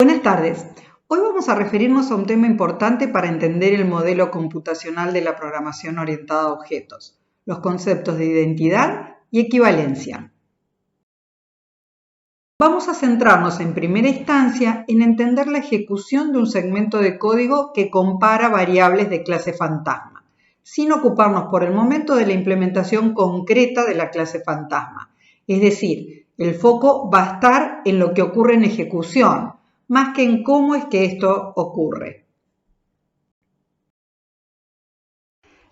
Buenas tardes. Hoy vamos a referirnos a un tema importante para entender el modelo computacional de la programación orientada a objetos, los conceptos de identidad y equivalencia. Vamos a centrarnos en primera instancia en entender la ejecución de un segmento de código que compara variables de clase fantasma, sin ocuparnos por el momento de la implementación concreta de la clase fantasma. Es decir, el foco va a estar en lo que ocurre en ejecución, más que en cómo es que esto ocurre.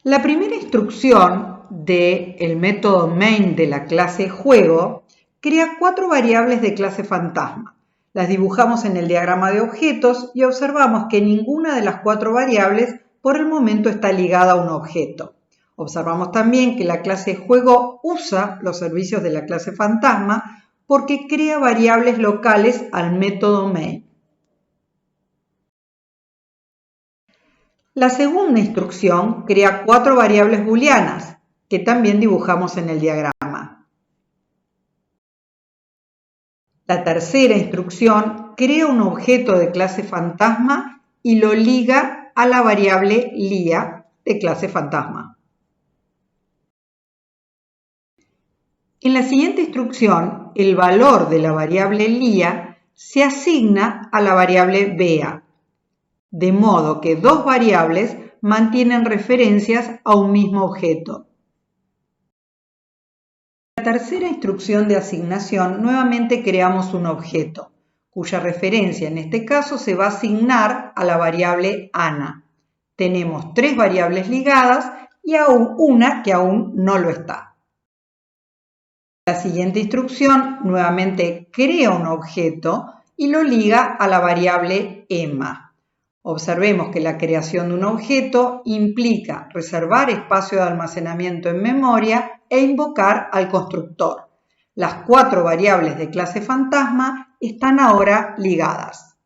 La primera instrucción del método main de la clase juego crea 4 variables de clase fantasma. Las dibujamos en el diagrama de objetos y observamos que ninguna de las 4 variables por el momento está ligada a un objeto. Observamos también que la clase juego usa los servicios de la clase fantasma porque crea variables locales al método main. La segunda instrucción crea 4 variables booleanas, que también dibujamos en el diagrama. La tercera instrucción crea un objeto de clase fantasma y lo liga a la variable lia de clase fantasma. En la siguiente instrucción, el valor de la variable lia se asigna a la variable bea, de modo que 2 variables mantienen referencias a un mismo objeto. En la tercera instrucción de asignación, nuevamente creamos un objeto, cuya referencia en este caso se va a asignar a la variable Ana. Tenemos 3 variables ligadas y aún una que aún no lo está. La siguiente instrucción nuevamente crea un objeto y lo liga a la variable Emma. Observemos que la creación de un objeto implica reservar espacio de almacenamiento en memoria e invocar al constructor. Las 4 variables de clase fantasma están ahora ligadas.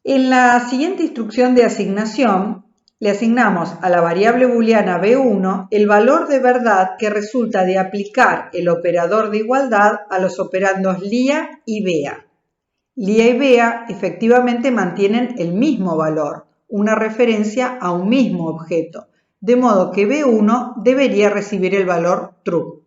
En la siguiente instrucción de asignación, le asignamos a la variable booleana b1 el valor de verdad que resulta de aplicar el operador de igualdad a los operandos lia y bea. Lia y bea efectivamente mantienen el mismo valor, una referencia a un mismo objeto, de modo que b1 debería recibir el valor true.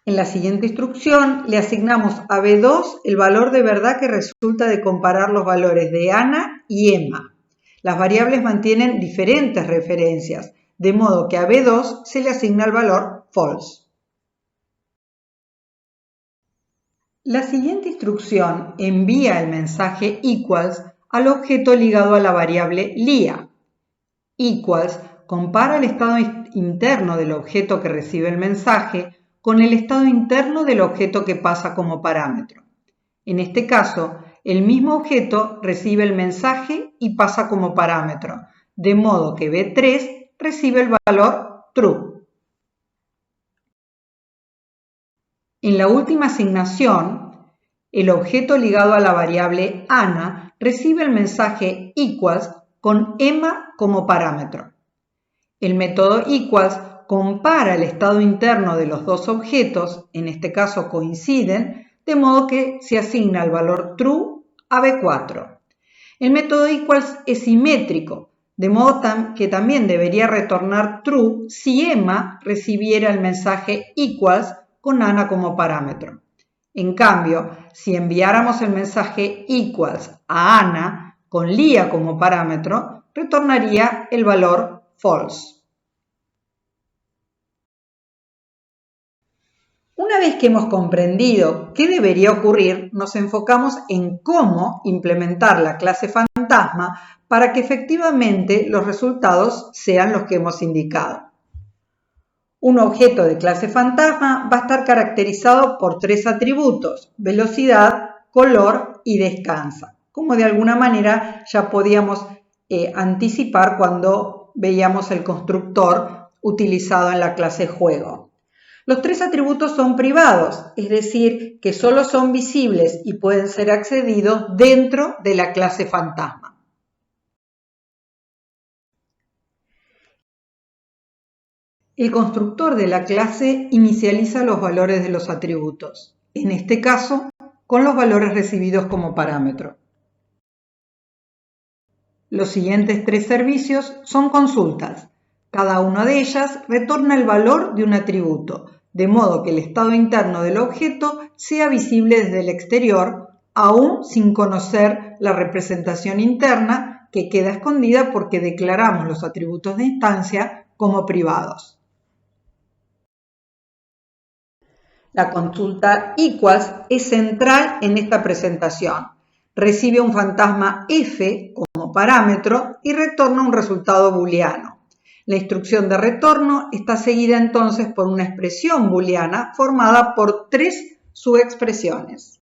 En la siguiente instrucción le asignamos a b2 el valor de verdad que resulta de comparar los valores de Ana y Emma. Las variables mantienen diferentes referencias, de modo que a b2 se le asigna el valor false. La siguiente instrucción envía el mensaje equals al objeto ligado a la variable lia. Equals compara el estado interno del objeto que recibe el mensaje con el estado interno del objeto que pasa como parámetro. En este caso, el mismo objeto recibe el mensaje y pasa como parámetro, de modo que b3 recibe el valor true. En la última asignación, el objeto ligado a la variable Ana recibe el mensaje equals con Emma como parámetro. El método equals compara el estado interno de los 2 objetos, en este caso coinciden, de modo que se asigna el valor true a b4. El método equals es simétrico, de modo que también debería retornar true si Emma recibiera el mensaje equals con Ana como parámetro. En cambio, si enviáramos el mensaje equals a Ana con lia como parámetro, retornaría el valor false. Una vez que hemos comprendido qué debería ocurrir, nos enfocamos en cómo implementar la clase fantasma para que efectivamente los resultados sean los que hemos indicado. Un objeto de clase fantasma va a estar caracterizado por 3 atributos: velocidad, color y descansa, como de alguna manera ya podíamos anticipar cuando veíamos el constructor utilizado en la clase juego. Los 3 atributos son privados, es decir, que solo son visibles y pueden ser accedidos dentro de la clase fantasma. El constructor de la clase inicializa los valores de los atributos, en este caso, con los valores recibidos como parámetro. Los siguientes tres servicios son consultas. Cada una de ellas retorna el valor de un atributo, de modo que el estado interno del objeto sea visible desde el exterior, aún sin conocer la representación interna que queda escondida porque declaramos los atributos de instancia como privados. La consulta equals es central en esta presentación. Recibe un fantasma f como parámetro y retorna un resultado booleano. La instrucción de retorno está seguida entonces por una expresión booleana formada por tres subexpresiones.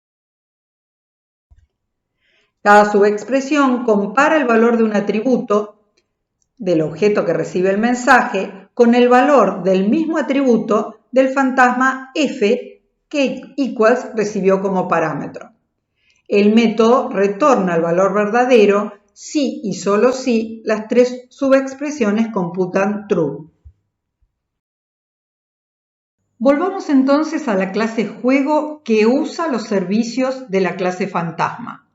Cada subexpresión compara el valor de un atributo del objeto que recibe el mensaje con el valor del mismo atributo del fantasma f que equals recibió como parámetro. El método retorna el valor verdadero si y solo si las tres subexpresiones computan true. Volvamos entonces a la clase juego que usa los servicios de la clase fantasma.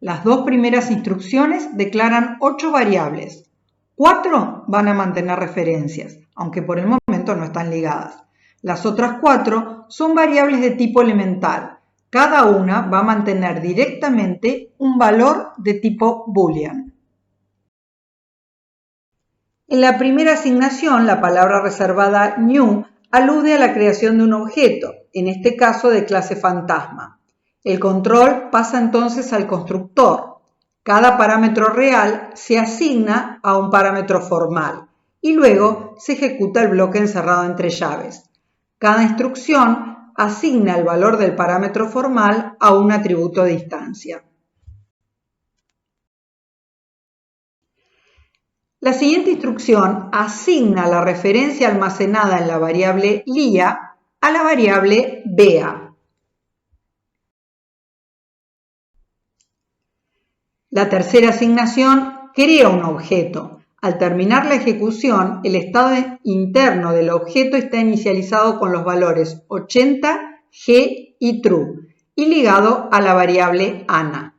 Las dos primeras instrucciones declaran 8 variables. 4 van a mantener referencias, aunque por el momento no están ligadas. Las otras 4 son variables de tipo elemental. Cada una va a mantener directamente un valor de tipo boolean. En la primera asignación, la palabra reservada new alude a la creación de un objeto, en este caso de clase fantasma. El control pasa entonces al constructor. Cada parámetro real se asigna a un parámetro formal y luego se ejecuta el bloque encerrado entre llaves. Cada instrucción asigna el valor del parámetro formal a un atributo de instancia. La siguiente instrucción asigna la referencia almacenada en la variable lia a la variable bea. La tercera asignación crea un objeto. Al terminar la ejecución, el estado interno del objeto está inicializado con los valores 80, g y true y ligado a la variable ana.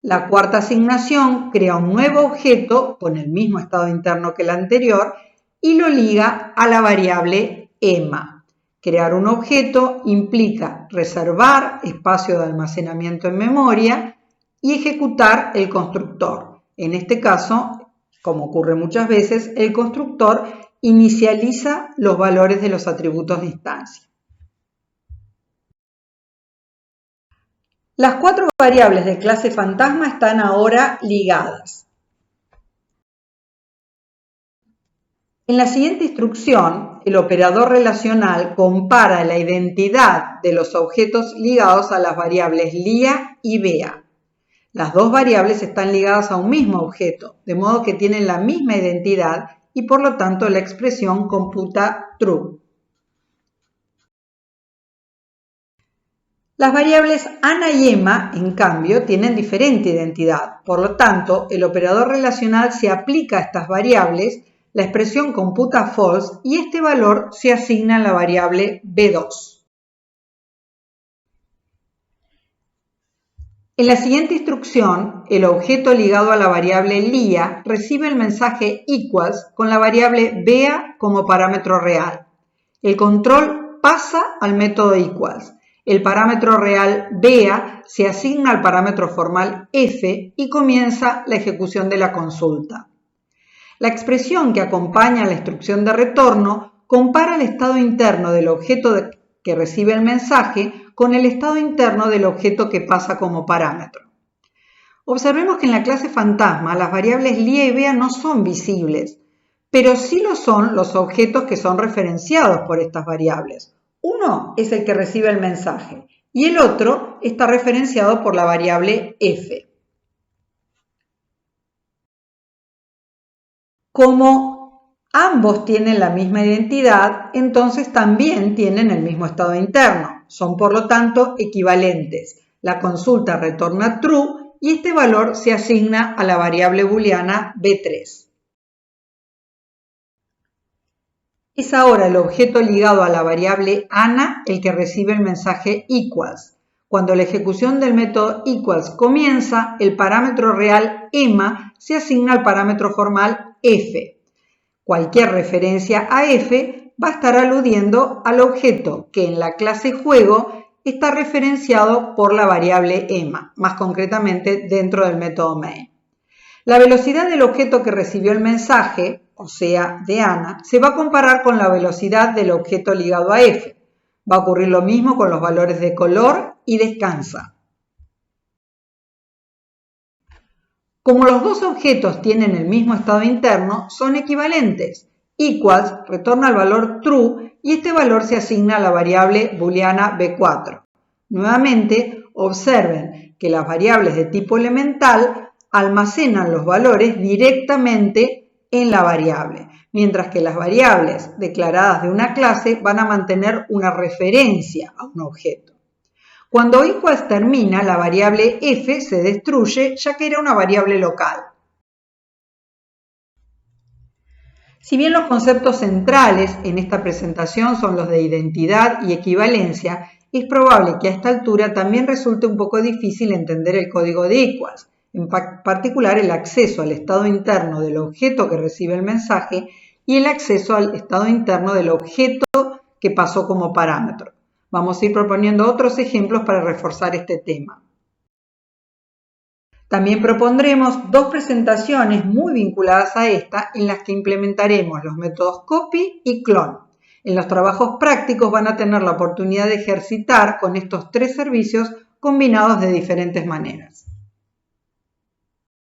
La cuarta asignación crea un nuevo objeto con el mismo estado interno que el anterior y lo liga a la variable ema. Crear un objeto implica reservar espacio de almacenamiento en memoria y ejecutar el constructor. En este caso, como ocurre muchas veces, el constructor inicializa los valores de los atributos de instancia. Las 4 variables de clase fantasma están ahora ligadas. En la siguiente instrucción, el operador relacional compara la identidad de los objetos ligados a las variables lia y bea. Las dos variables están ligadas a un mismo objeto, de modo que tienen la misma identidad y por lo tanto la expresión computa true. Las variables ana y ema, en cambio, tienen diferente identidad. Por lo tanto, el operador relacional se aplica a estas variables, la expresión computa false y este valor se asigna a la variable b2. En la siguiente instrucción, el objeto ligado a la variable lia recibe el mensaje equals con la variable bea como parámetro real. El control pasa al método equals. El parámetro real bea se asigna al parámetro formal f y comienza la ejecución de la consulta. La expresión que acompaña a la instrucción de retorno compara el estado interno del objeto que recibe el mensaje con el estado interno del objeto que pasa como parámetro. Observemos que en la clase fantasma las variables lia y bea no son visibles, pero sí lo son los objetos que son referenciados por estas variables. Uno es el que recibe el mensaje y el otro está referenciado por la variable f. Como ambos tienen la misma identidad, entonces también tienen el mismo estado interno. Son por lo tanto equivalentes. La consulta retorna true y este valor se asigna a la variable booleana b3. Es ahora el objeto ligado a la variable ANA el que recibe el mensaje equals. Cuando la ejecución del método equals comienza, el parámetro real EMA se asigna al parámetro formal F. Cualquier referencia a F va a estar aludiendo al objeto que en la clase juego está referenciado por la variable EMA, más concretamente dentro del método main. La velocidad del objeto que recibió el mensaje, o sea, de Ana, se va a comparar con la velocidad del objeto ligado a F. Va a ocurrir lo mismo con los valores de color y descansa. Como los dos objetos tienen el mismo estado interno, son equivalentes. Equals retorna el valor true y este valor se asigna a la variable booleana B4. Nuevamente, observen que las variables de tipo elemental almacenan los valores directamente en la variable, mientras que las variables declaradas de una clase van a mantener una referencia a un objeto. Cuando equals termina, la variable f se destruye ya que era una variable local. Si bien los conceptos centrales en esta presentación son los de identidad y equivalencia, es probable que a esta altura también resulte un poco difícil entender el código de equals, en particular el acceso al estado interno del objeto que recibe el mensaje y el acceso al estado interno del objeto que pasó como parámetro. Vamos a ir proponiendo otros ejemplos para reforzar este tema. También propondremos dos presentaciones muy vinculadas a esta en las que implementaremos los métodos copy y clone. En los trabajos prácticos van a tener la oportunidad de ejercitar con estos tres servicios combinados de diferentes maneras.